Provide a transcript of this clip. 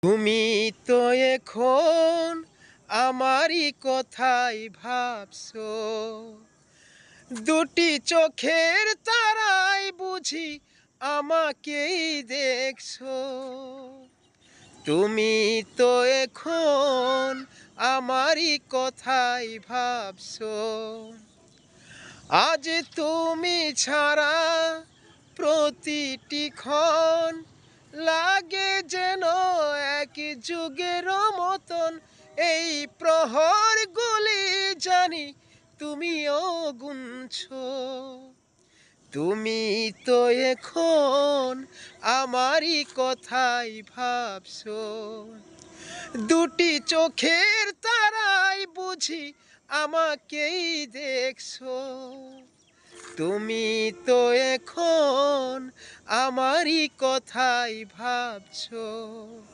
তুমি তো এখন আমারই কথাই ভাবছো, দুটি চোখের তারাই বুঝি আমাকেই দেখছো। তুমি তো এখন আমারই কথাই ভাবছো, আজ তুমি ছাড়া প্রতিটি ক্ষণ লাগে যেন এক যুগের মতন। এই প্রহরগুলি জানি তুমিও গুনছো। তুমি তো এখন আমারই কথাই ভাবছো, দুটি চোখের তারাই বুঝি আমাকেই দেখছো। তুমি তো এখন আমারই কথাই ভাবছো।